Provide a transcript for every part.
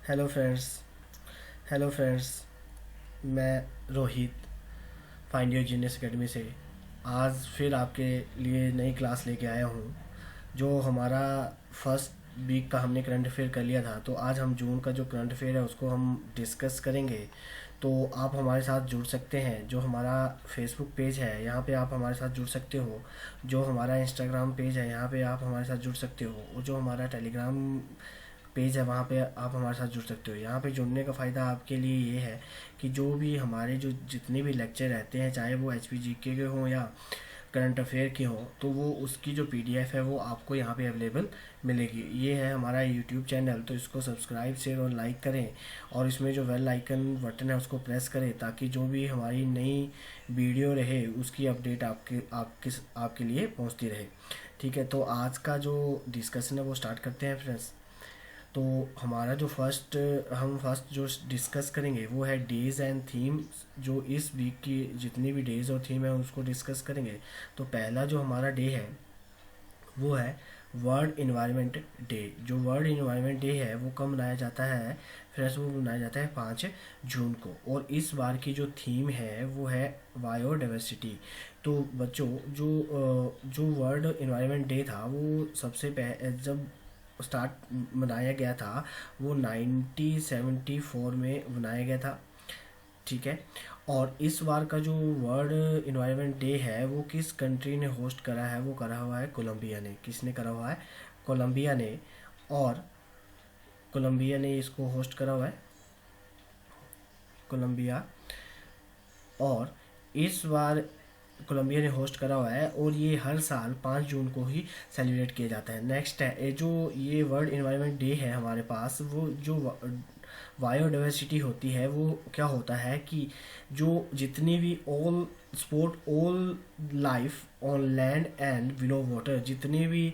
Hello friends. Hello friends. मैं Rohit find your genius academy से आज फिर आपके लिए नई क्लास लेके आया हूँ। जो हमारा फर्स्ट वीक का हमने करंट अफेयर कर लिया था, तो आज हम जून का जो करंट अफेयर है उसको हम डिस्कस करेंगे। तो आप हमारे साथ जुड़ सकते हैं। जो हमारा फेसबुक पेज है यहाँ पे आप हमारे साथ जुड़ सकते हो। जो हमारा इंस्टाग्राम पेज है यहाँ पे आप हमारे साथ जुड़ सकते हो। और जो हमारा टेलीग्राम पेज है वहाँ पे आप हमारे साथ जुड़ सकते हो। यहाँ पे जुड़ने का फ़ायदा आपके लिए ये है कि जो भी हमारे जो जितने भी लेक्चर रहते हैं, चाहे वो एच पी जी के हों या करंट अफेयर के हों, तो वो उसकी जो पीडीएफ है वो आपको यहाँ पे अवेलेबल मिलेगी। ये है हमारा यूट्यूब चैनल, तो इसको सब्सक्राइब शेयर और लाइक करें। और इसमें जो बेल आइकन बटन है उसको प्रेस करें, ताकि जो भी हमारी नई वीडियो रहे उसकी अपडेट आपके लिए पहुँचती रहे। ठीक है, तो आज का जो डिस्कशन है वो स्टार्ट करते हैं फ्रेंड्स। तो हमारा जो फर्स्ट जो डिस्कस करेंगे वो है डेज़ एंड थीम। जो इस वीक की जितनी भी डेज़ और थीम है उसको डिस्कस करेंगे। तो पहला जो हमारा डे है वो है वर्ल्ड इन्वायरमेंट डे। जो वर्ल्ड इन्वायरमेंट डे है वो कब मनाया जाता है फ्रेंड्स? वो मनाया जाता है 5 जून को। और इस बार की जो थीम है वो है बायोडाइवर्सिटी। तो बच्चों, जो वर्ल्ड इन्वायरमेंट डे था वो जब स्टार्ट मनाया गया था वो 1974 में मनाया गया था। ठीक है। और इस बार का जो वर्ल्ड इन्वायरमेंट डे है वो किस कंट्री ने होस्ट करा है? वो करा हुआ है कोलंबिया ने। किसने करा हुआ है? कोलंबिया ने। और कोलंबिया ने इसको होस्ट करा हुआ है, कोलंबिया। और इस बार कोलंबिया ने होस्ट करा हुआ है और ये हर साल 5 जून को ही सेलिब्रेट किया जाता है। नेक्स्ट है जो ये वर्ल्ड इन्वायरमेंट डे है हमारे पास, वो जो बायोडाइवर्सिटी होती है वो क्या होता है कि जो जितनी भी all life on land and below water, जितने भी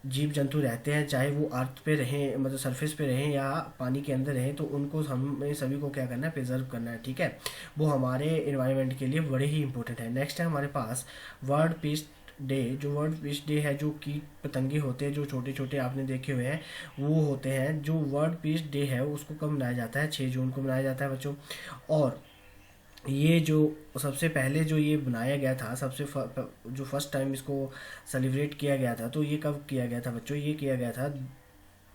जीव जंतु रहते हैं, चाहे वो अर्थ पे रहें, मतलब सरफेस पे रहें या पानी के अंदर रहें, तो उनको हमें सभी को क्या करना है? प्रिजर्व करना है। ठीक है, वो हमारे इन्वायरमेंट के लिए बड़े ही इंपॉर्टेंट है। नेक्स्ट है हमारे पास वर्ल्ड पीस डे। जो वर्ल्ड पीस डे है, जो कीट पतंगे होते हैं जो छोटे छोटे आपने देखे हुए हैं वो होते हैं। जो वर्ल्ड पीस डे है उसको कब मनाया जाता है? 6 जून को मनाया जाता है बच्चों। और ये जो सबसे पहले जो ये बनाया गया था, जो फर्स्ट टाइम इसको सेलिब्रेट किया गया था, तो ये कब किया गया था बच्चों? ये किया गया था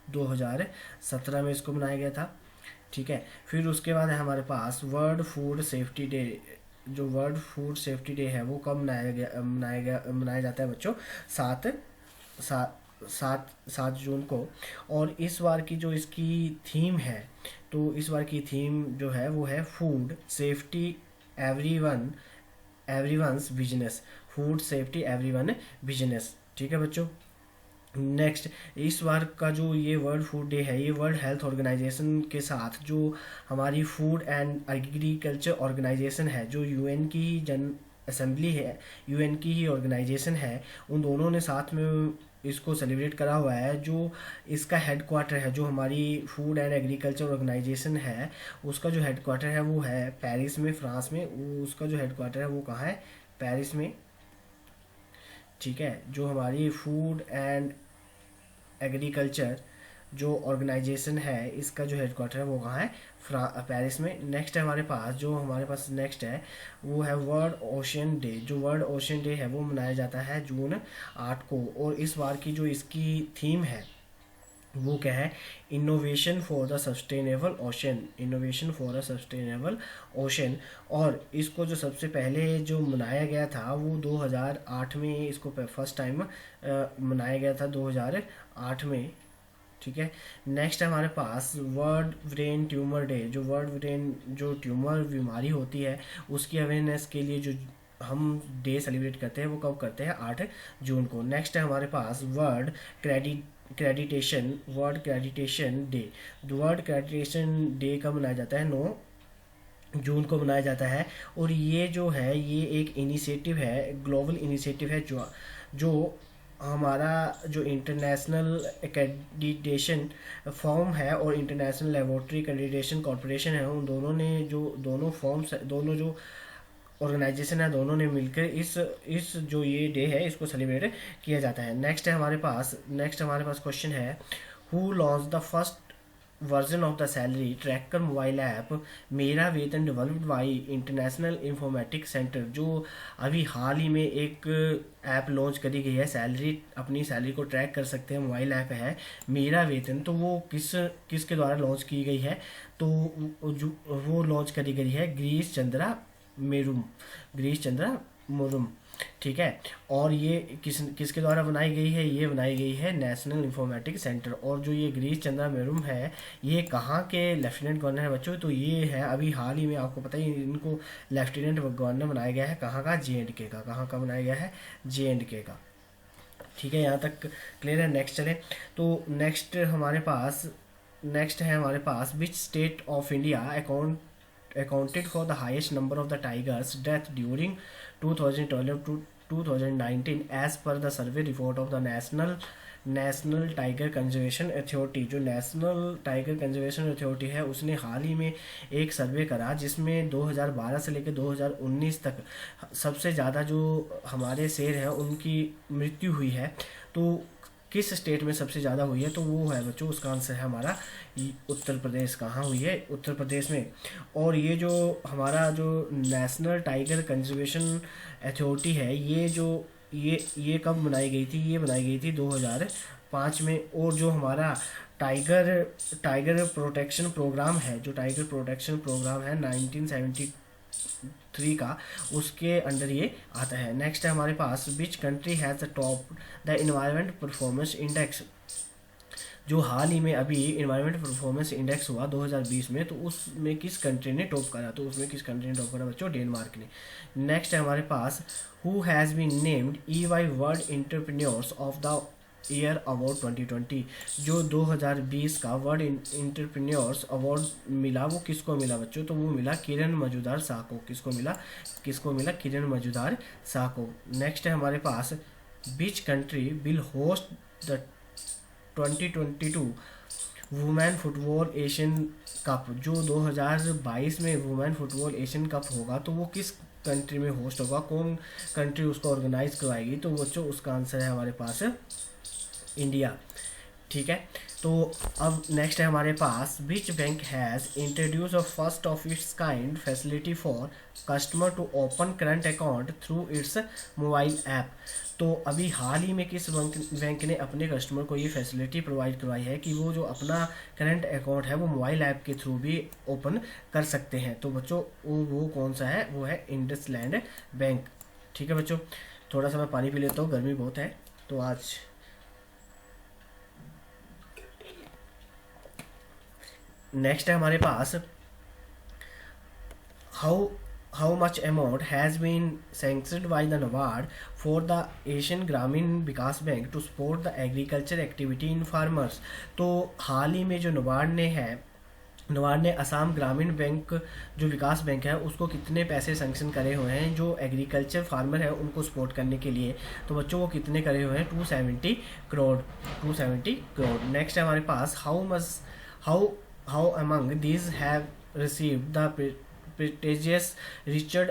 2017 में इसको बनाया गया था। ठीक है। फिर उसके बाद है हमारे पास वर्ल्ड फूड सेफ्टी डे। जो वर्ल्ड फूड सेफ्टी डे है वो कब मनाया जाता है बच्चों? सात सात सात जून को। और इस बार की जो इसकी थीम है, तो इस बार की थीम जो है वो है food safety everyone's business. Food safety everyone business. ठीक है बच्चों। नेक्स्ट, इस बार का जो ये वर्ल्ड फूड डे है ये वर्ल्ड हेल्थ ऑर्गेनाइजेशन के साथ, जो हमारी फूड एंड एग्रीकल्चर ऑर्गेनाइजेशन है, जो यूएन की ही जन असेंबली है, यूएन की ही ऑर्गेनाइजेशन है, उन दोनों ने साथ में इसको सेलिब्रेट करा हुआ है। जो इसका हेडक्वार्टर है, जो हमारी फूड एंड एग्रीकल्चर ऑर्गेनाइजेशन है उसका जो हेडक्वार्टर है वो है पेरिस में, फ्रांस में। उसका जो हेडक्वार्टर है वो कहाँ है? पेरिस में। ठीक है। जो हमारी फूड एंड एग्रीकल्चर जो ऑर्गेनाइजेशन है इसका जो हेडक्वार्टर है वो कहाँ है? पेरिस में। नेक्स्ट है हमारे पास नेक्स्ट है वो है वर्ल्ड ओशियन डे। जो वर्ल्ड ओशियन डे है वो मनाया जाता है जून 8 को। और इस बार की जो इसकी थीम है वो क्या है? Innovation for the sustainable ocean. Innovation for the sustainable ocean. और इसको जो सबसे पहले जो मनाया गया था वो 2008 में इसको फर्स्ट टाइम मनाया गया था, 2008 में। ठीक है। नेक्स्ट है हमारे पास वर्ल्ड ब्रेन ट्यूमर डे। जो वर्ल्ड ब्रेन जो ट्यूमर बीमारी होती है उसकी अवेयरनेस के लिए जो हम डे सेलिब्रेट करते हैं वो कब करते हैं? 8 जून को। नेक्स्ट है हमारे पास वर्ल्ड क्रेडिटेशन डे। वर्ल्ड क्रेडिटेशन डे कब मनाया जाता है? 9 जून को मनाया जाता है। और ये जो है ये एक इनिशिएटिव है, ग्लोबल इनिशिएटिव है, जो हमारा जो इंटरनेशनल एक्रेडिटेशन फॉर्म है और इंटरनेशनल लेबोरेटरी एक्रेडिटेशन कॉरपोरेशन है, उन दोनों ने जो दोनों फॉर्म्स, दोनों जो ऑर्गेनाइजेशन है, दोनों ने मिलकर इस जो ये डे है इसको सेलिब्रेट किया जाता है। नेक्स्ट हमारे पास क्वेश्चन है who launch the first version of the salary tracker mobile app मेरा वेतन developed by international informatics centre, जो अभी हाल ही में एक ऐप लॉन्च करी गई है, सैलरी अपनी सैलरी को ट्रैक कर सकते हैं, मोबाइल ऐप है मेरा वेतन। तो वो किसके द्वारा लॉन्च की गई है? तो जो वो लॉन्च करी गई है गिरीश चंद्रा मुर्मू, ठीक है। और ये किसके द्वारा बनाई गई है? ये बनाई गई है नेशनल इंफॉर्मेटिक्स सेंटर। और जो ये गिरीश चंद्रा मुर्मू है, ये कहाँ के लेफ्टिनेंट गवर्नर है बच्चों? तो ये है अभी हाल ही में, आपको पता ही, इनको लेफ्टिनेंट गवर्नर बनाया गया है। कहाँ का? JNK का। कहाँ का बनाया गया है? JNK का। ठीक है, यहाँ तक क्लियर है। नेक्स्ट चले तो नेक्स्ट है हमारे पास which state of India accounted for the highest number of the tigers death during 2012 to 2019 as per the survey report of the national tiger conservation authority. जो नेशनल टाइगर कंजर्वेशन अथॉरिटी है, उसने हाल ही में एक सर्वे करा जिसमें 2012 से लेकर 2019 तक सबसे ज़्यादा जो हमारे शेर हैं उनकी मृत्यु हुई है। तो किस स्टेट में सबसे ज़्यादा हुई है? तो वो है बच्चों, उसका आंसर है हमारा उत्तर प्रदेश। कहाँ हुई है? उत्तर प्रदेश में। और ये जो हमारा जो नेशनल टाइगर कंजर्वेशन अथॉरिटी है, ये कब बनाई गई थी? ये बनाई गई थी 2005 में। और जो हमारा टाइगर प्रोटेक्शन प्रोग्राम है, जो टाइगर प्रोटेक्शन प्रोग्राम है 1973 का, उसके अंडर ये आता है। नेक्स्ट है हमारे पास which country has the top the environment performance index. जो हाल ही में अभी इन्वायरमेंट परफॉर्मेंस इंडेक्स हुआ 2020 में, तो उसमें किस कंट्री ने टॉप करा? तो उसमें किस कंट्री ने टॉप करा बच्चों? डेनमार्क ने। नेक्स्ट है हमारे पास who has been named EY world entrepreneurs of the year award 2020। जो 2020 का वर्ल्ड एंटरप्रेन्योर्स अवार्ड मिला, वो किसको मिला बच्चों? तो वो मिला किरण मजूमदार शाह को। किसको मिला? किरण मजूमदार शाह को। नेक्स्ट है हमारे पास which country will host the 2022 women football Asian cup. जो 2022 में वुमेन फुटबॉल एशियन कप होगा, तो वो किस कंट्री में होस्ट होगा? कौन कंट्री उसको ऑर्गेनाइज करवाएगी? तो बच्चों उसका आंसर है हमारे पास इंडिया। ठीक है, तो अब नेक्स्ट है हमारे पास which bank has introduce a first of its kind facility for customer to open current account through its mobile app. तो अभी हाल ही में किस बैंक ने अपने कस्टमर को ये फैसिलिटी प्रोवाइड करवाई है कि वो जो अपना करंट अकाउंट है वो मोबाइल ऐप के थ्रू भी ओपन कर सकते हैं? तो बच्चों वो कौन सा है? वो है इंडसलैंड बैंक। ठीक है बच्चों, थोड़ा सा मैं पानी पी लेता हूँ, गर्मी बहुत है। तो आज नेक्स्ट है हमारे पास how much amount has been sanctioned by the NABARD for the Asian Gramin Vikas Bank to support the agriculture activity in farmers। तो हाल ही में जो नबार्ड ने असम ग्रामीण बैंक जो विकास बैंक है उसको कितने पैसे सैंक्शन करे हुए हैं जो एग्रीकल्चर फार्मर है उनको सपोर्ट करने के लिए? तो बच्चों वो कितने करे हुए हैं? 270 करोड़। नेक्स्ट है हमारे पास how among these have received the prestigious Richard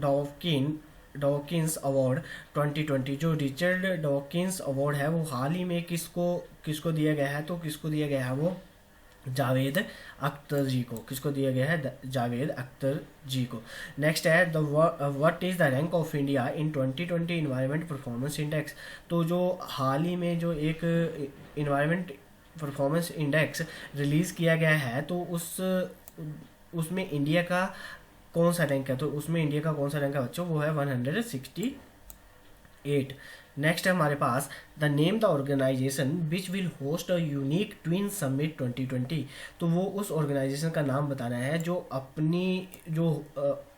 Dawkins Award 2020। जो रिचर्ड डॉकिंस अवार्ड है वो हाल ही में किसको दिया गया है? तो किसको दिया गया है? वो जावेद अख्तर जी को। किसको दिया गया है? जावेद अख्तर जी को। नेक्स्ट है what is the rank of India in 2020 environment performance index. तो जो हाल ही में जो एक इन्वायरमेंट परफॉर्मेंस इंडेक्स रिलीज़ किया गया है, तो उसमें इंडिया का कौन सा रैंक है? तो उसमें इंडिया का कौन सा रैंक है बच्चों? वो है 168। नेक्स्ट है हमारे पास the name the organisation which will host a unique twin summit 2020। तो वो उस ऑर्गेनाइजेशन का नाम बताना है जो अपनी जो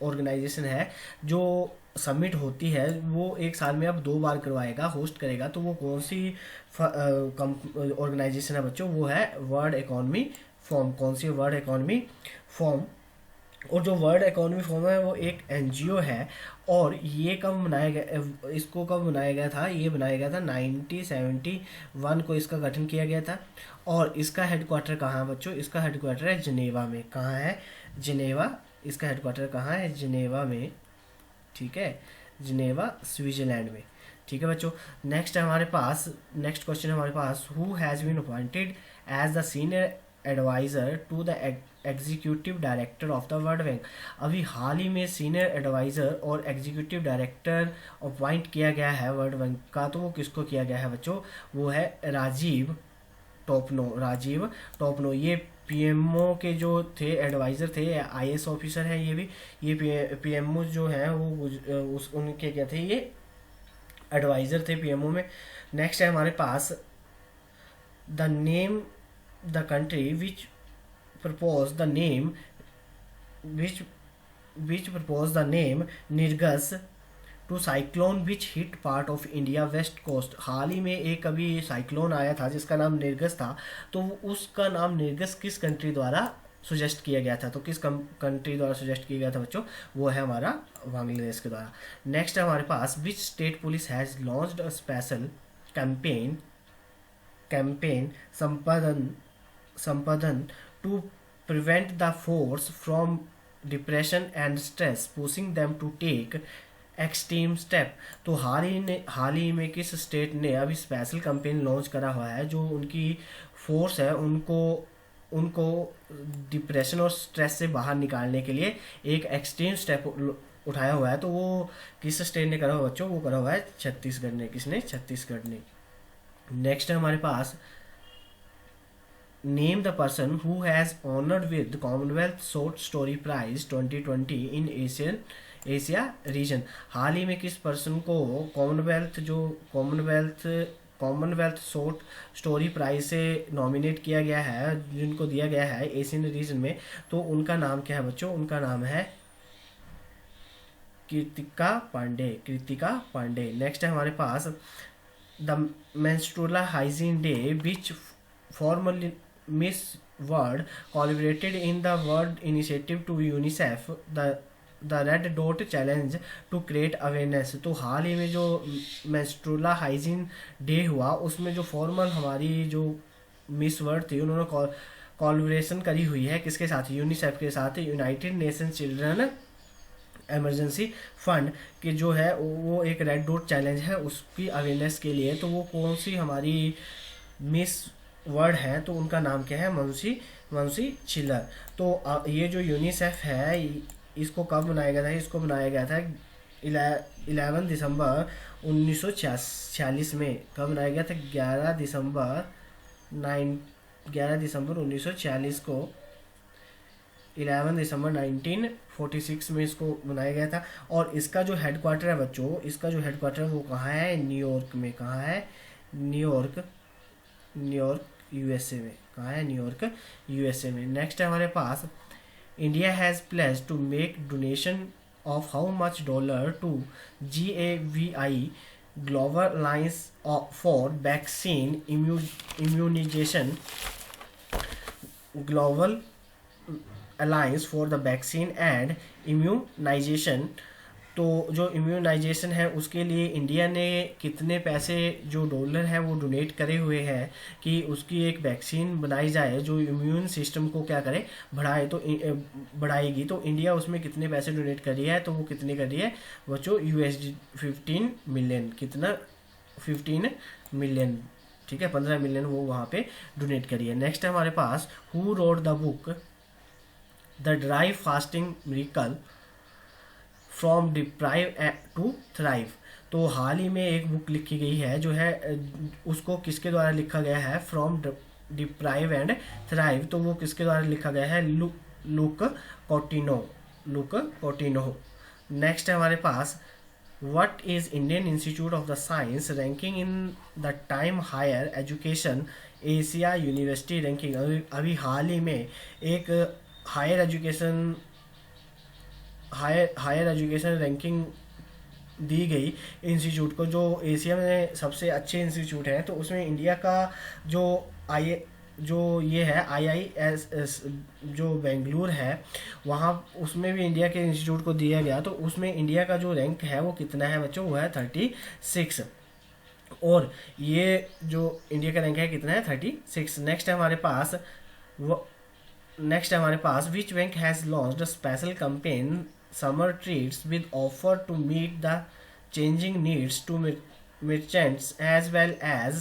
ऑर्गेनाइजेशन है जो समिट होती है वो एक साल में अब 2 बार करवाएगा, होस्ट करेगा। तो वो कौन सी ऑर्गेनाइजेशन है बच्चों? वो है वर्ल्ड इकोनॉमी फोरम। कौन सी? World economy forum. और जो वर्ल्ड इकोनॉमी फोरम है वो एक NGO है। और ये इसको कब बनाया गया था? ये बनाया गया था 1971 को इसका गठन किया गया था। और इसका हेडक्वार्टर कहाँ है बच्चों? इसका हेडक्वार्टर है जिनेवा में। कहाँ है? जिनेवा। इसका हेडक्वार्टर कहाँ है? जिनेवा में। ठीक है, जिनेवा स्विट्जरलैंड में। ठीक है बच्चों, नेक्स्ट क्वेश्चन हमारे पास who has been appointed as the senior adviser to the executive director of the World Bank. अभी हाल ही में सीनियर एडवाइज़र और एग्जीक्यूटिव डायरेक्टर अपॉइंट किया गया है वर्ल्ड बैंक का। तो वो किसको किया गया है बच्चों? वो है राजीव टोपनो। ये पीएमओ के जो थे एडवाइज़र थे, आईएएस ऑफिसर हैं ये भी। ये पीएमओ जो है वो उनके क्या थे, ये एडवाइज़र थे पीएमओ में। नेक्स्ट है हमारे पास the name the country which propose the name which propose the name निर्गस to cyclone which hit part of India west coast. हाल ही में एक अभी साइक्लोन आया था जिसका नाम निर्गस था। तो उसका नाम निर्गस किस कंट्री द्वारा सुजेस्ट किया गया था? तो किस कंट्री द्वारा सुजेस्ट किया गया था बच्चों? वो है हमारा बांग्लादेश के द्वारा। नेक्स्ट है हमारे पास which state police has launched a special campaign संपादन to prevent the force from depression and stress pushing them to take extreme step. तो हाल ही में किस स्टेट ने अभी स्पेशल कैंपेन लॉन्च करा हुआ है जो उनकी फोर्स है उनको डिप्रेशन और स्ट्रेस से बाहर निकालने के लिए एक एक्सट्रीम स्टेप उठाया हुआ है। तो वो किस स्टेट ने करा हुआ बच्चों? वो करा हुआ है छत्तीसगढ़ ने। किसने? छत्तीसगढ़ ने। नेक्स्ट है हमारे पास name the person who has honoured with Commonwealth short story prize 2020 in Asia region. हाल ही में किस पर्सन को कॉमनवेल्थ शॉर्ट स्टोरी प्राइज से नॉमिनेट किया गया है, जिनको दिया गया है एशियन रीजन में? तो उनका नाम क्या है बच्चों? उनका नाम है कृतिका पांडे। नेक्स्ट है हमारे पास the menstrual hygiene day which formerly Miss World collaborated in the world initiative to UNICEF the red dot challenge to create awareness. तो हाल ही में जो मेंस्ट्रुअल हाइजीन डे हुआ उसमें जो फॉर्मल हमारी जो मिस वर्ल्ड थी उन्होंने कोलैबोरेशन करी हुई है किसके साथ? यूनिसेफ के साथ। United nation children emergency fund के जो है वो एक रेड डॉट चैलेंज है उसकी अवेयरनेस के लिए। तो वो कौन सी हमारी मिस वर्ड है? तो उनका नाम क्या है? मंसी चिल्लर। तो ये जो यूनिसेफ है इसको कब बनाया गया था? इसको बनाया गया था 11 दिसंबर 1946 में। कब बनाया गया था? 11 दिसंबर 1946 को 11 दिसंबर 1946 में इसको बनाया गया था। और इसका जो हेडक्वार्टर है बच्चों, इसका जो हेडक्वार्टर है वो कहाँ है? न्यूयॉर्क में। कहाँ है? न्यूयॉर्क यूएसए में। कहाँ है? न्यूयॉर्क यूएसए में। नेक्स्ट है हमारे पास India has pledge to make donation of how much dollar to GAVI global alliance for vaccine immunisation. Global alliance for the vaccine and immunisation. तो जो इम्यूनाइजेशन है उसके लिए इंडिया ने कितने पैसे जो डॉलर है वो डोनेट करे हुए हैं कि उसकी एक वैक्सीन बनाई जाए जो इम्यून सिस्टम को क्या करे? बढ़ाएगी। तो इंडिया उसमें कितने पैसे डोनेट कर रही है? तो वो कितने कर रही है बच्चों? USD 15 million. कितना? 15 मिलियन। ठीक है, 15 मिलियन वो वहाँ पे डोनेट करी है। नेक्स्ट है हमारे पास who wrote the book the dry fasting miracle from deprive to thrive. तो हाल ही में एक बुक लिखी गई है जो है उसको किसके द्वारा लिखा गया है? From deprive and thrive. तो वो किसके द्वारा लिखा गया है? लुक कोटिनो। नेक्स्ट है हमारे पास what is Indian Institute of the Science ranking in the Time Higher Education Asia University ranking. अभी हाल ही में एक हायर एजुकेशन रैंकिंग दी गई इंस्टीट्यूट को जो एशिया में सबसे अच्छे इंस्टीट्यूट हैं। तो उसमें इंडिया का जो ये है IISS जो बेंगलुरु है वहाँ उसमें भी इंडिया के इंस्टीट्यूट को दिया गया। तो उसमें इंडिया का जो रैंक है वो कितना है बच्चों? वो है 36। और ये जो इंडिया का रैंक है कितना है? 36। नेक्स्ट है हमारे पास which bank has launched special campaign summer treats with offer to meet the changing needs to merchants as well as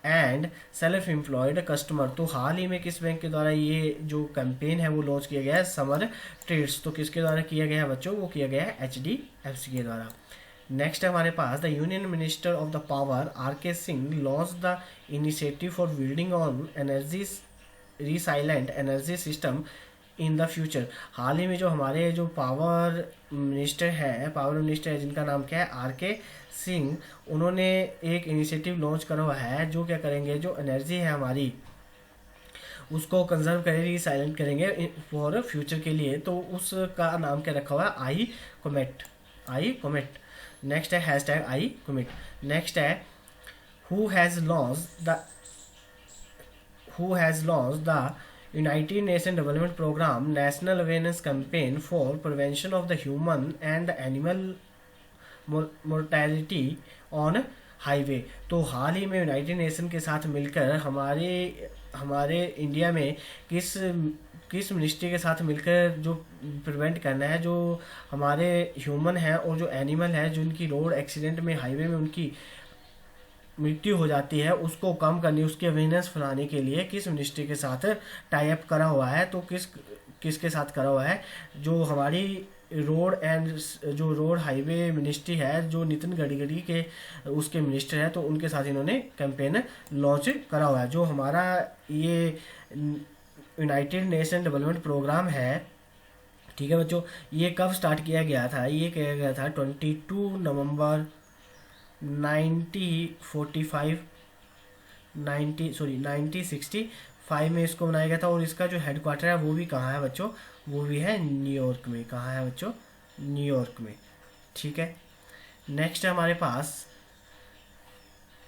and self employed customer. तो हाल ही में किस बैंक के द्वारा ये जो कैंपेन है वो लॉन्च किया गया है, समर ट्रेड्स। तो किसके द्वारा किया गया है बच्चों, वो किया गया है HDFC के द्वारा। नेक्स्ट है हमारे पास the union minister of the power RK Singh launch the initiative for building on energy resilient energy system in the future. हाल ही में जो हमारे जो पावर मिनिस्टर है जिनका नाम क्या है, RK सिंह, उन्होंने एक इनिशिएटिव लॉन्च करा हुआ है जो क्या करेंगे, जो एनर्जी है हमारी उसको कंजर्व करेंगे, रिसाइलेंट करेंगे फॉर फ्यूचर के लिए। तो उसका नाम क्या रखा हुआ है, आई कॉमेट। नेक्स्ट है हैशटैग आई कॉमेट। नेक्स्ट है who has launch the United Nations Development Program National Awareness Campaign for Prevention of the Human and Animal Mortality on Highway। तो हाल ही में यूनाइटेड नेशन के साथ मिलकर हमारे इंडिया में किस मिनिस्ट्री के साथ मिलकर जो प्रिवेंट करना है, जो हमारे ह्यूमन है और जो एनिमल है जिनकी रोड एक्सीडेंट में हाईवे में उनकी मृत्यु हो जाती है, उसको कम करने, उसकी अवेयरनेस फैलाने के लिए किस मिनिस्ट्री के साथ टाई अप करा हुआ है। तो किसके साथ करा हुआ है, जो हमारी रोड हाईवे मिनिस्ट्री है, जो नितिन गडकरी के उसके मिनिस्टर है, तो उनके साथ इन्होंने कैंपेन लॉन्च करा हुआ है। जो हमारा ये यूनाइटेड नेशन डेवलपमेंट प्रोग्राम है, ठीक है बच्चों, ये कब स्टार्ट किया गया था, ये किया गया था 22 नवंबर 1965 में इसको बनाया गया था। और इसका जो हेडक्वार्टर है वो भी कहाँ है बच्चों, वो भी है न्यूयॉर्क में। कहाँ है बच्चों, न्यूयॉर्क में, ठीक है। नेक्स्ट है हमारे पास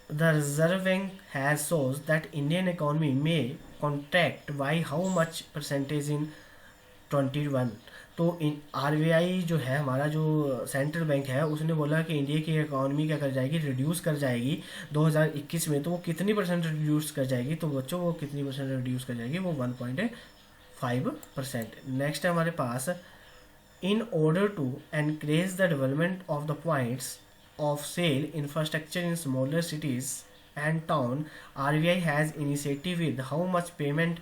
the Reserve Bank has shows that Indian economy में contract by how much percentage in 21। तो RBI जो है हमारा जो सेंट्रल बैंक है, उसने बोला कि इंडिया की इकोनॉमी क्या कर जाएगी, रिड्यूस कर जाएगी 2021 में। तो वो कितनी परसेंट रिड्यूस कर जाएगी, तो बच्चों वो कितनी परसेंट रिड्यूस कर जाएगी, वो 1.5%। नेक्स्ट है हमारे पास in order to encourage the development of the points of sale infrastructure in smaller cities and town, RBI has initiative with how much payment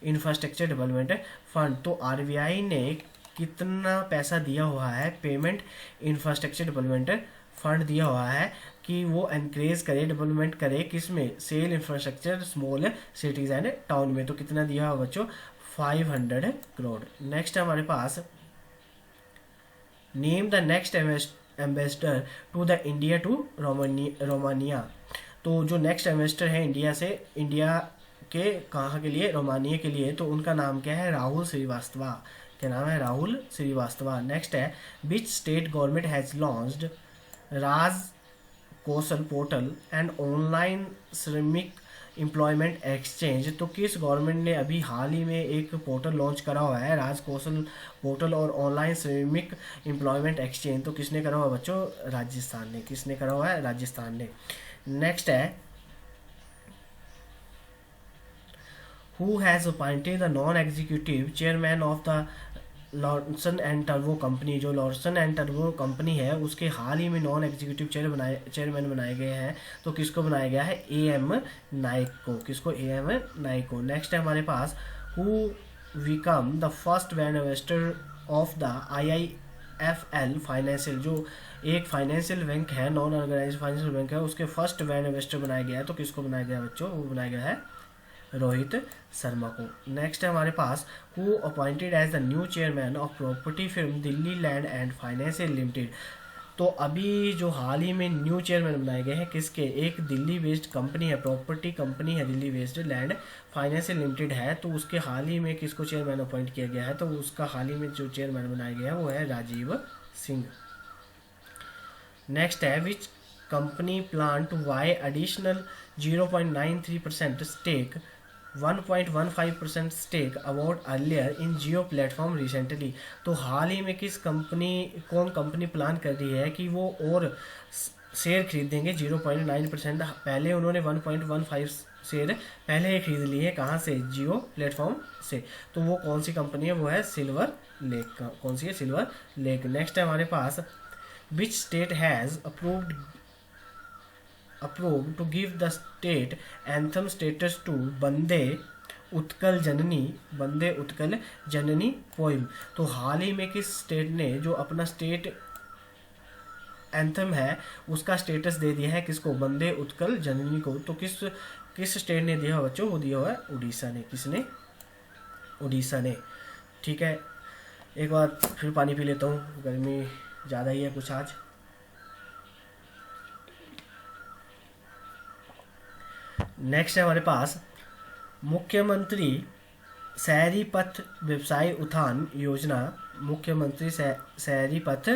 infrastructure development fund. तो RBI ने कितना पैसा दिया हुआ है, पेमेंट इंफ्रास्ट्रक्चर डेवलपमेंट फंड दिया हुआ है कि वो एनकरेज करे, डेवलपमेंट करे, किस में, सेल infrastructure small cities and town में। तो कितना दिया हुआ बच्चों, 500 करोड़। नेक्स्ट है हमारे पास name the next ambassador to the India to Romania. तो जो नेक्स्ट एम्बेसडर है इंडिया के कहाँ के लिए, रोमानिया के लिए, तो उनका नाम क्या है, राहुल श्रीवास्तवा। क्या नाम है, राहुल श्रीवास्तवा। नेक्स्ट है which state government has launched Raj Kaushal portal and online श्रमिक एम्प्लॉयमेंट एक्सचेंज। तो किस गवर्नमेंट ने अभी हाल ही में एक पोर्टल लॉन्च करा हुआ है, राज कौशल पोर्टल और ऑनलाइन श्रमिक एम्प्लॉयमेंट एक्सचेंज। तो किसने करा हुआ बच्चों, राजस्थान ने। किसने करा हुआ है, राजस्थान ने। नेक्स्ट है who has appointed the non-executive chairman of the Larsen and turbo company. जो लॉर्सन एंड टर्बो कंपनी है उसके हाल ही में नॉन एग्जीक्यूटिव चेयरमैन बनाए गए हैं। तो किसको बनाया गया है, AM नाइक को। किसको, AM नाइक को। नेक्स्ट है हमारे पास who become the first van investor of the IIFL financial. जो एक फाइनेंशियल बैंक है, नॉन ऑर्गेनाइज्ड फाइनेंशियल बैंक है, उसके फर्स्ट वैन इन्वेस्टर बनाया गया है। तो किसको बनाया गया बच्चों, वो बनाया गया है रोहित शर्मा को। नेक्स्ट है हमारे पास who appointed as the new chairman of property firm Delhi Land and Financial Limited. तो अभी जो हाल ही में न्यू चेयरमैन बनाए गए हैं किसके, एक दिल्ली बेस्ड कंपनी है, प्रॉपर्टी कंपनी है Delhi based, land financial limited है। तो उसके हाल ही में किसको चेयरमैन अपॉइंट किया गया है, तो उसका हाल ही में जो चेयरमैन बनाया गया है वो है राजीव सिंह। नेक्स्ट है which company plan to buy additional 0.93% stake 1.15% stake about earlier in Jio platform recently. तो हाल ही में कौन कंपनी प्लान कर रही है कि वो और शेयर खरीदेंगे 0.9%। पहले उन्होंने 1.15 शेयर पहले ही खरीद लिए हैं, कहाँ से, जियो प्लेटफॉर्म से। तो वो कौन सी कंपनी है, वो है सिल्वर लेक। कौन सी है, सिल्वर लेक। नेक्स्ट है हमारे पास which state has approve to give the state anthem status to Vande Utkal Janani poem. तो हाल ही में किस स्टेट ने जो अपना स्टेट एंथम है उसका स्टेटस दे दिया है किसको, वंदे उत्कल जननी को। तो किस स्टेट ने दिया बच्चों, वो दिया हुआ है उड़ीसा ने। किसने, उड़ीसा ने। ठीक है, एक बार फिर पानी पी लेता हूँ, गर्मी ज़्यादा ही है कुछ आज। नेक्स्ट है हमारे पास मुख्यमंत्री शहरी पथ व्यवसाय उत्थान योजना। मुख्यमंत्री शहरी पथ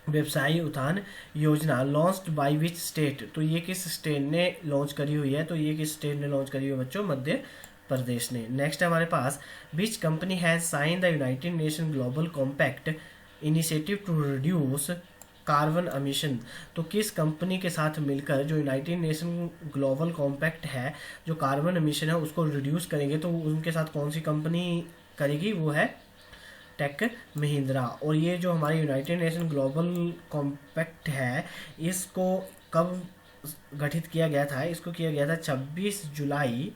व्यवसायी Utthan Yojana launched by which state. तो ये किस स्टेट ने लॉन्च करी हुई है, तो ये किस स्टेट ने लॉन्च करी हुई है बच्चों, मध्य प्रदेश ने। नेक्स्ट है हमारे पास which company has sign the United Nation Global Compact initiative to reduce carbon emission. तो किस कंपनी के साथ मिलकर जो यूनाइटेड नेशन ग्लोबल कॉम्पैक्ट है, जो कार्बन एमिशन है उसको रिड्यूस करेंगे, तो उनके साथ कौन सी कंपनी करेगी, वो है टेक महिंद्रा। और ये जो हमारी यूनाइटेड नेशन ग्लोबल कॉम्पैक्ट है, इसको कब गठित किया गया था, इसको किया गया था 26 जुलाई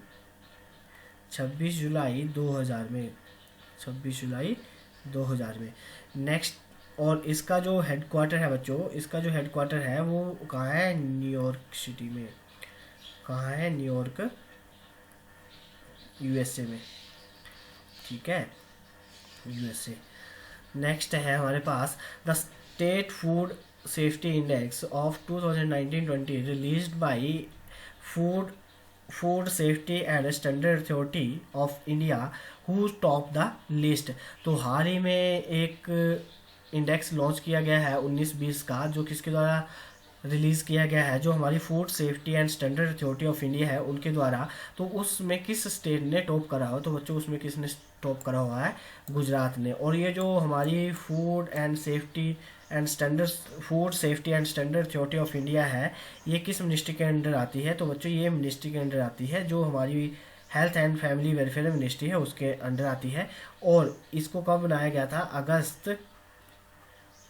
2000 में, 26 जुलाई 2000 में। नेक्स्ट, और इसका जो हेडक्वार्टर है बच्चों, इसका जो हेडक्वार्टर है वो कहाँ है, न्यूयॉर्क सिटी में। कहाँ है, न्यूयॉर्क, यूएसए में। ठीक है, यूएसए। नेक्स्ट है हमारे पास the state food safety index of 2019-20 released by Food Safety and Standard Authority of India who top the list. तो हाल ही में एक इंडेक्स लॉन्च किया गया है 19-20 का, जो किसके द्वारा रिलीज़ किया गया है, जो हमारी food Safety and Standard Authority of India है उनके द्वारा। तो उसमें किस स्टेट ने टॉप करा हो, तो बच्चों उसमें किसने टॉप करा हुआ है, गुजरात ने। और ये जो हमारी food Safety and Standard Authority of India है, ये किस मिनिस्ट्री के अंडर आती है, तो बच्चों ये मिनिस्ट्री के अंडर आती है, जो हमारी health and family welfare ministry है उसके अंडर आती है। और इसको कब बनाया गया था,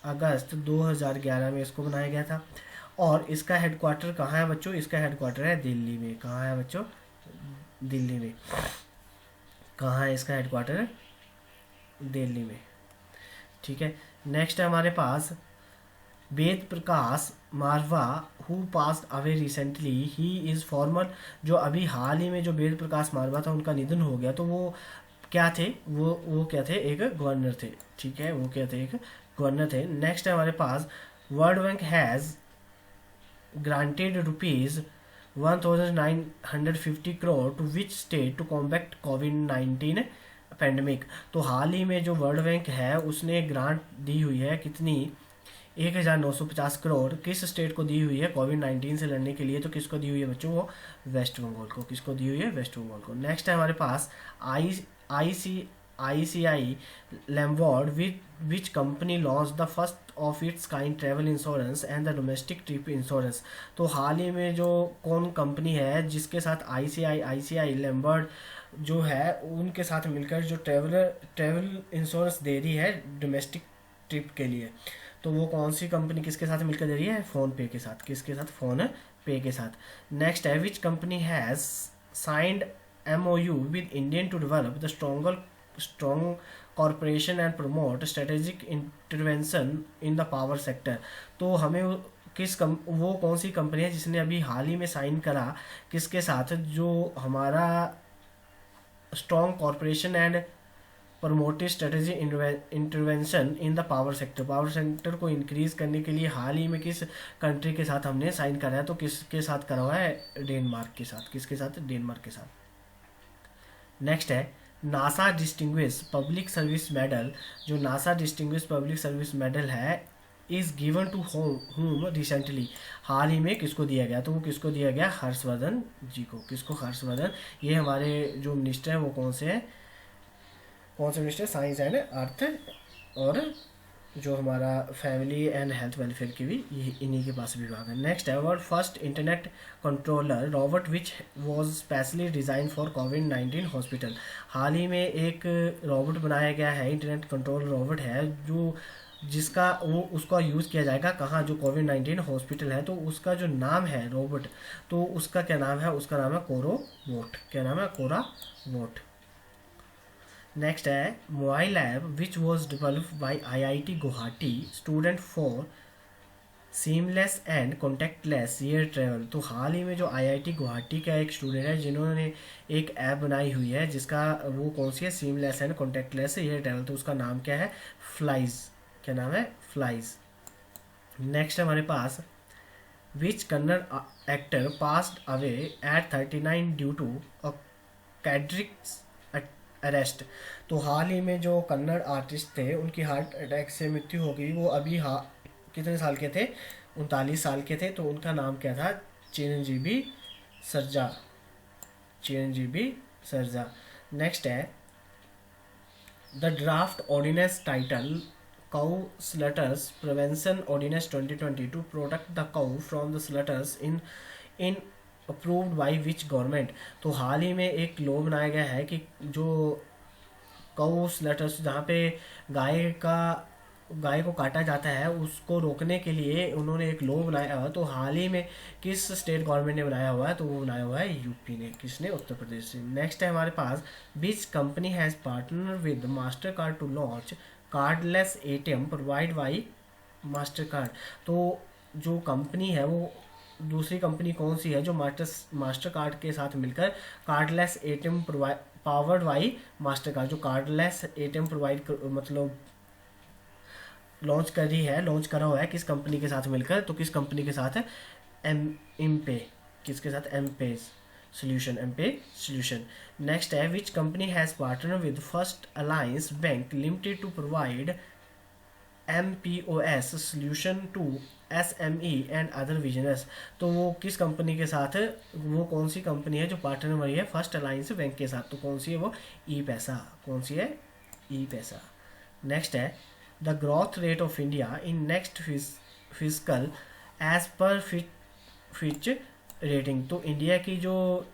अगस्त 2011 में इसको बनाया गया था। और इसका हेडक्वार्टर कहाँ है बच्चों, इसका हेडक्वार्टर है दिल्ली में। कहाँ है बच्चों, दिल्ली में। कहाँ है इसका हेडक्वार्टर, दिल्ली में। ठीक है, नेक्स्ट है हमारे पास Ved Prakash Marwa who passed away recently, he is former. जो अभी हाल ही में जो वेद प्रकाश मारवा था उनका निधन हो गया, तो वो क्या थे, वो क्या थे, एक गवर्नर थे। ठीक है, वो क्या थे, एक गवर्नर थे। नेक्स्ट है हमारे पास World Bank has granted ₹1950 crore to which state to combat कोविड-19 पेंडेमिक। तो हाल ही में जो वर्ल्ड बैंक है उसने ग्रांट दी हुई है कितनी, 1950 करोड़ किस स्टेट को दी हुई है कोविड-19 से लड़ने के लिए, तो किसको दी हुई है बच्चों, वो वेस्ट बंगाल को। किसको दी हुई है, वेस्ट बंगाल को। नेक्स्ट है हमारे पास ICICI Lombard which company launched the first of its kind travel insurance and the domestic trip insurance। तो हाल ही में जो कौन कंपनी है जिसके साथ ICICI Lombard जो है उनके साथ मिलकर जो ट्रेवल इंश्योरेंस दे रही है डोमेस्टिक ट्रिप के लिए, तो वो कौन सी कंपनी किसके साथ मिलकर दे रही है, फ़ोन पे के साथ। किसके साथ, फ़ोन पे के साथ। नेक्स्ट है which company has signed MOU with Indian to develop the strong corporation and promote strategic intervention in the power sector. तो हमें वो कौन सी कंपनी है जिसने अभी हाल ही में साइन करा किसके साथ, जो हमारा strong corporation and promoted strategy intervention in the power sector को इंक्रीज करने के लिए हाल ही में किस कंट्री के साथ हमने साइन करा है, तो किसके साथ करा हुआ है, डेनमार्क के साथ। किसके साथ, डेनमार्क के साथ। नेक्स्ट है NASA distinguish public service medal. जो NASA distinguish public service medal है is given to whom recently, हाल ही में किसको दिया गया, तो वो किसको दिया गया, हर्षवर्धन जी को। किसको, हर्षवर्धन। ये हमारे जो मिनिस्टर हैं वो कौन से मिनिस्टर, साइंस एंड अर्थ, और जो हमारा फैमिली एंड हेल्थ वेलफेयर की भी इन्हीं के पास विभाग है। नेक्स्ट है our first internet controller robot which was specially design for कोविड-19 हॉस्पिटल। हाल ही में एक रोबोट बनाया गया है, इंटरनेट कंट्रोल रोबोट है जो जिसका वो उसका यूज़ किया जाएगा कहाँ, जो कोविड-19 हॉस्पिटल है तो उसका जो नाम है रोबोट, तो उसका क्या नाम है, उसका नाम है कोराबोट। क्या नाम है, कोराबोट। नेक्स्ट है mobile app which was developed by IIT Guwahati student for seamless and contactless air travel. तो हाल ही में जो आईआईटी गुवाहाटी का एक स्टूडेंट है जिन्होंने एक ऐप बनाई हुई है जिसका वो कौन सी है, seamless and contactless air travel, तो उसका नाम क्या है, फ्लाइज। क्या नाम है, फ्लाइज। नेक्स्ट हमारे पास which Kannada actor passed away at 39 due to a cardiac arrest. तो हाल ही में जो कन्नड़ आर्टिस्ट थे उनकी हार्ट अटैक से मृत्यु हो गई। वो अभी कितने साल के थे, 39 साल के थे। तो उनका नाम क्या था, चिरंजीवी सरजा। चिरंजीवी सरजा। नेक्स्ट है the draft ordinance title cow slaughters prevention ordinance 2020 to protect the cow from the slaughters in approved by which government। तो हाल ही में एक लॉ बनाया गया है कि जो काउ स्लटर्स, जहाँ पे गाय को काटा जाता है उसको रोकने के लिए उन्होंने एक लॉ बनाया हुआ। तो हाल ही में किस स्टेट गवर्नमेंट ने बनाया हुआ है, तो वो बनाया हुआ है यूपी ने। किसने, उत्तर प्रदेश से। नेक्स्ट है हमारे पास which company has partner with Mastercard to launch cardless ATM provide by Mastercard. तो जो कंपनी है वो दूसरी कंपनी कौन सी है जो मास्टर कार्ड के साथ मिलकर cardless ATM provide powered by master card, जो कार्डलेस एटीएम प्रोवाइड मतलब लॉन्च करा हुआ है किस कंपनी के साथ मिलकर, तो किस कंपनी के साथ है, एम पे। किसके साथ, एम पे सोल्यूशन। नेक्स्ट है which company has partner with first alliance bank limited to provide MPOS solution to SME and other business. तो वो किस कंपनी के साथ है, वो कौन सी कंपनी है जो पार्टनर बनी है फर्स्ट अलायंस बैंक के साथ, तो कौन सी है वो, ई पैसा। कौन सी है, ई पैसा। नेक्स्ट है the growth rate of India in next physical as पर फिच रेटिंग। तो इंडिया की जो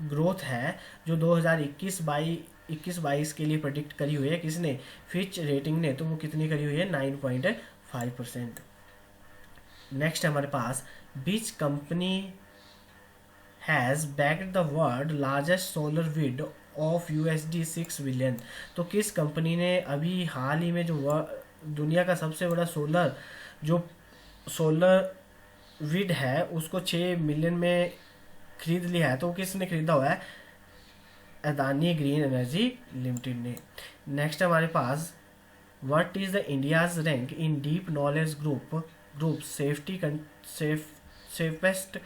ग्रोथ है जो 2021-22 के लिए प्रेडिक्ट करी हुई है किसने, फिच रेटिंग ने, तो वो कितनी करी हुई है, 9.5%। नेक्स्ट हमारे पास which company has backed the world largest solar bid of $6 billion. तो किस कंपनी ने अभी हाल ही में जो दुनिया का सबसे बड़ा सोलर विड है उसको 6 मिलियन में खरीद लिया है, तो किसने खरीदा हुआ है, अदानी ग्रीन एनर्जी लिमिटेड ने। नेक्स्ट हमारे पास what is the India's rank in Deep Knowledge Group safest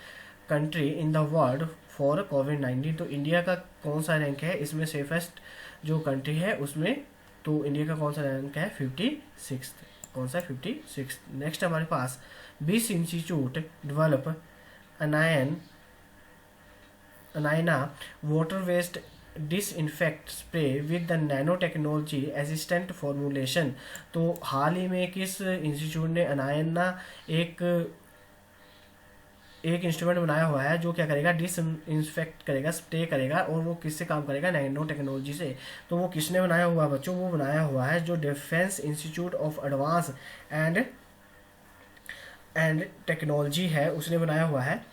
country in the world for कोविड-19। तो इंडिया का कौन सा रैंक है इसमें, सेफेस्ट जो कंट्री है उसमें, तो इंडिया का कौन सा रैंक है, 56। कौन सा, 56। नेक्स्ट हमारे पास 20 इंस्टीट्यूट डेवलप अनायना water waste disinfect spray with the nano technology assistant formulation. तो हाल ही में किस इंस्टीट्यूट ने अनायना एक इंस्ट्रूमेंट बनाया हुआ है जो क्या करेगा, डिसइंफेक्ट करेगा, स्प्रे करेगा, और वो किससे काम करेगा, नैनो टेक्नोलॉजी से। तो वो किसने बनाया हुआ है बच्चों, वो बनाया हुआ है जो defence institute of advance and technology है उसने बनाया हुआ है,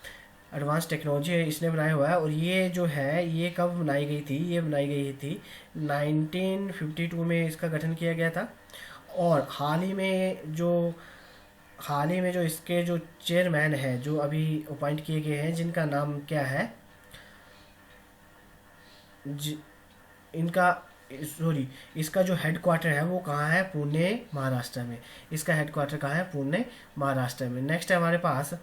एडवांस टेक्नोलॉजी है इसने बनाया हुआ है। और ये जो है ये कब बनाई गई थी, ये बनाई गई थी 1952 में इसका गठन किया गया था। और हाल ही में जो इसके जो चेयरमैन है जो अभी अपॉइंट किए गए हैं जिनका नाम क्या है, इसका जो हेडक्वार्टर है वो कहाँ है, पुणे महाराष्ट्र में। इसका हेडक्वार्टर कहाँ है, पुणे महाराष्ट्र में। नेक्स्ट है हमारे पास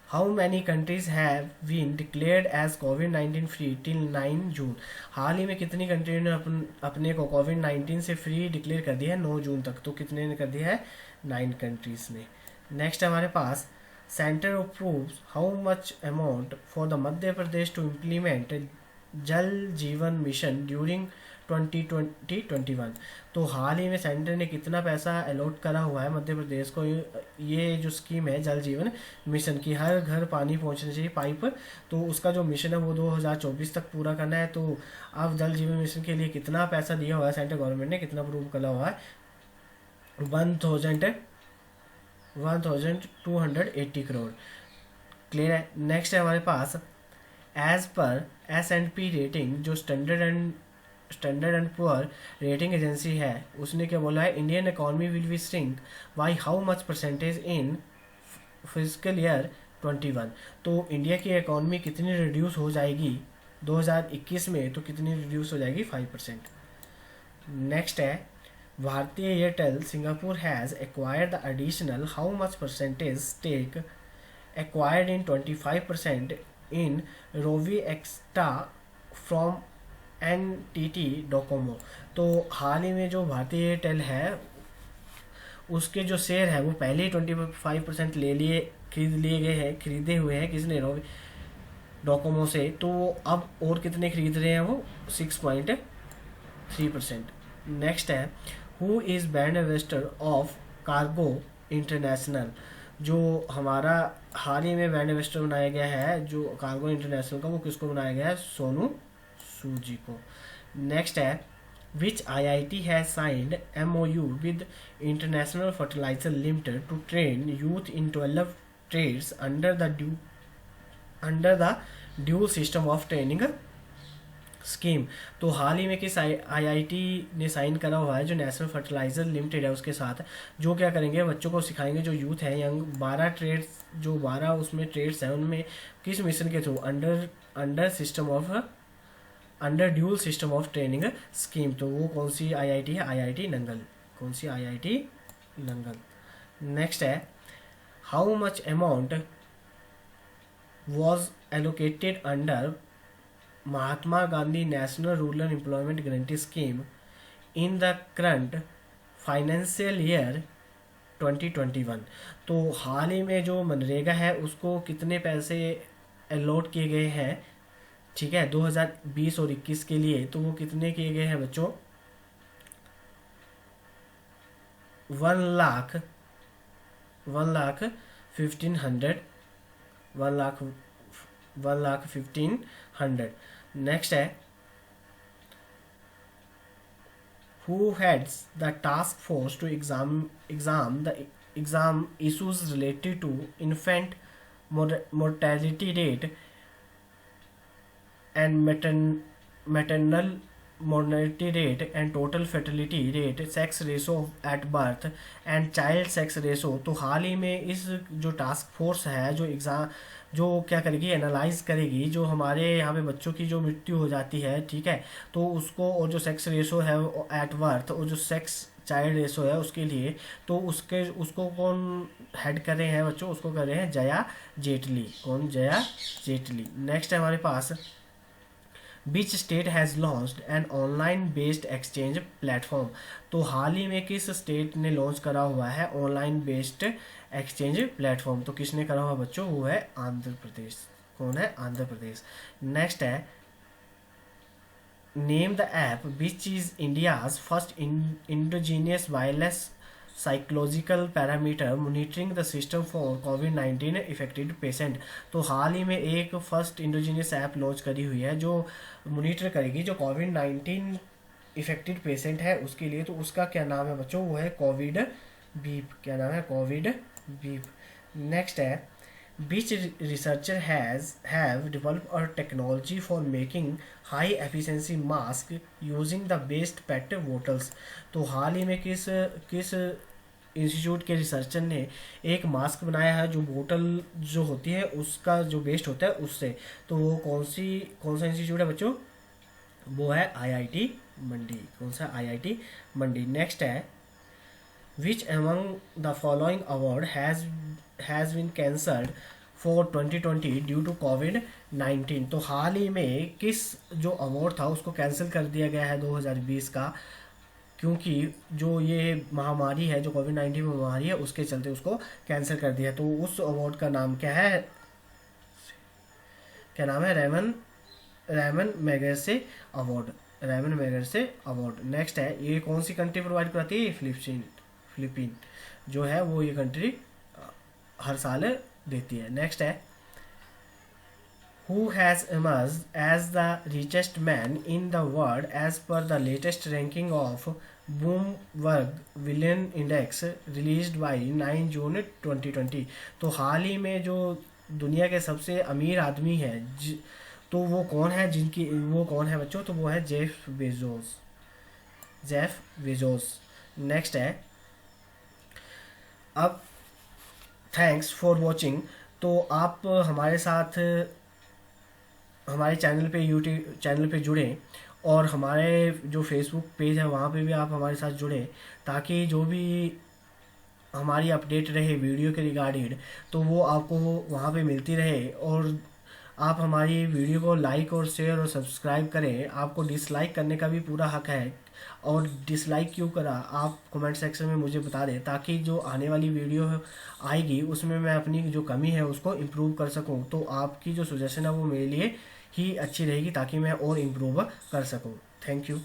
how many countries have been declared as कोविड-19 फ्री टिल 9 जून। हाल ही में कितनी कंट्री ने अपने को कोविड-19 से फ्री डिक्लेयर कर दिया है 9 जून तक, तो कितने ने कर दिया है, 9 कंट्रीज ने। नेक्स्ट हमारे पास centre approves how much amount for the Madhya Pradesh to implement Jal Jeevan mission during 2020-21। तो हाल ही में सेंटर ने कितना पैसा अलॉट करा हुआ है मध्य प्रदेश को, ये जो स्कीम है जल जीवन मिशन की, हर घर पानी पहुंचना चाहिए पाइप, तो उसका जो मिशन है वो 2024 तक पूरा करना है। तो अब जल जीवन मिशन के लिए कितना पैसा दिया हुआ है सेंट्रल गवर्नमेंट ने, कितना अप्रूव करा हुआ है, 1280 करोड़। क्लियर है। नेक्स्ट है हमारे पास, एज पर S&P रेटिंग, जो standard and poor rating agency है, उसने क्या बोला है, Indian economy will be shrink by how much percentage in physical year 21। तो इंडिया की इकोनॉमी कितनी रिड्यूस हो जाएगी 2021 में, तो कितनी रिड्यूस हो जाएगी, 5%। नेक्स्ट है, Bharti Airtel Singapore has acquired the additional how much percentage stake acquired in 25% in Rovi Extra from NTT Docomo। तो हाल ही में जो भारतीय एयरटेल है उसके जो शेयर है वो पहले ही 25% खरीदे हुए हैं किसने, रोवी डोकोमो से। तो अब और कितने खरीद रहे हैं वो, 6.3%। नेक्स्ट है, who is brand ambassador of cargo international. जो हमारा हाल ही में ब्रांड एम्बेसडर बनाया गया है जो कार्गो इंटरनेशनल का, वो किसको बनाया गया है, सोनू सूजी को। नेक्स्ट है, which IIT has signed MOU with international fertiliser limited to train youth in 12 trades under the dual system of training scheme. तो हाल ही में किस IIT ने साइन करा हुआ है, जो नेशनल फर्टिलाइजर लिमिटेड है उसके साथ, जो क्या करेंगे, बच्चों को सिखाएंगे, जो यूथ है यंग, 12 ट्रेड्स, जो 12 उसमें ट्रेड्स हैं, उनमें किस मिशन के through, under dual system of training scheme. तो वो कौन सी IIT है, IIT नंगल। कौन सी, IIT नंगल। नेक्स्ट है, how much amount was allocated under Mahatma Gandhi national rural employment guarantee scheme in the current financial year 2021। तो हाल ही में जो मनरेगा है उसको कितने पैसे अलॉट किए गए हैं, ठीक है, 2020 और 21 के लिए। तो वो कितने किए गए हैं बच्चों, 1,15,100। नेक्स्ट है, who heads the task force to exam issues related to infant mortality rate and maternal mortality rate and total fertility rate, sex ratio at birth and child sex ratio। तो हाल ही में इस जो टास्क फोर्स है जो क्या करेगी, एनालाइज करेगी जो हमारे यहाँ पे बच्चों की जो मृत्यु हो जाती है, ठीक है, तो उसको, और जो सेक्स रेशो है एट बर्थ, और जो सेक्स चाइल्ड रेशो है उसके लिए, तो उसको कौन हेड कर रहे हैं बच्चों, उसको कर रहे हैं जया जेटली। कौन, जया जेटली। नेक्स्ट है हमारे पास, which state has launched an online based exchange platform. तो हाल ही में किस स्टेट ने लॉन्च करा हुआ है ऑनलाइन बेस्ड एक्सचेंज प्लेटफॉर्म, तो किसने करा हुआ बच्चों, वो है आंध्र प्रदेश। कौन है, आंध्र प्रदेश। नेक्स्ट है, name the app which is India's first endogenous wireless psychological parameter monitoring the system for covid affected patient. तो हाल ही में एक फर्स्ट इंडोजीनियस ऐप लॉन्च करी हुई है जो मॉनिटर करेगी जो कोविड-19 इफेक्टेड पेशेंट है उसके लिए। तो उसका क्या नाम है बच्चों, वो है कोविड बीप। क्या नाम है, कोविड बीप। नेक्स्ट है, which researcher have developed a technology for making high efficiency mask using the waste PET bottles। तो हाल ही में किस इंस्टीट्यूट के रिसर्चर ने एक मास्क बनाया है जो बोतल जो होती है उसका जो वेस्ट होता है उससे। तो वो कौन सा इंस्टीट्यूट है बच्चों, वो है IIT मंडी। कौन सा, IIT मंडी। नेक्स्ट है, which among the following award has been cancelled for 2020 due to कोविड-19। तो हाल ही में किस जो अवार्ड था उसको कैंसिल कर दिया गया है 2020 का, क्योंकि जो ये महामारी है, जो कोविड-19 महामारी है, उसके चलते उसको कैंसिल कर दिया। तो उस अवार्ड का नाम क्या है, क्या नाम है, Ramon Magsaysay award. Ramon Magsaysay award. Next है, ये कौन सी कंट्री प्रोवाइड कराती है, फिलीपीन जो है वो ये कंट्री हर साल देती है। नेक्स्ट है, who has emerged as the richest man in the world as per the latest ranking of Bloomberg Billion Index released by 9 जून 2020। तो हाल ही में जो दुनिया के सबसे अमीर आदमी है तो वो कौन है, जिनकी वो कौन है बच्चों, तो वो है Jeff Bezos. Jeff Bezos. Next है अब, थैंक्स फॉर वॉचिंग। तो आप हमारे साथ हमारे चैनल पे यूट्यूब चैनल पे जुड़ें और हमारे जो फेसबुक पेज है वहाँ पे भी आप हमारे साथ जुड़ें, ताकि जो भी हमारी अपडेट रहे वीडियो के रिगार्डिंग तो वो आपको वहाँ पे मिलती रहे। और आप हमारी वीडियो को लाइक और शेयर और सब्सक्राइब करें। आपको डिसलाइक करने का भी पूरा हक है, और डिसलाइक क्यों करा आप कमेंट सेक्शन में मुझे बता दें, ताकि जो आने वाली वीडियो आएगी उसमें मैं अपनी जो कमी है उसको इम्प्रूव कर सकूं। तो आपकी जो सजेशन है वो मेरे लिए ही अच्छी रहेगी, ताकि मैं और इम्प्रूव कर सकूं। Thank you.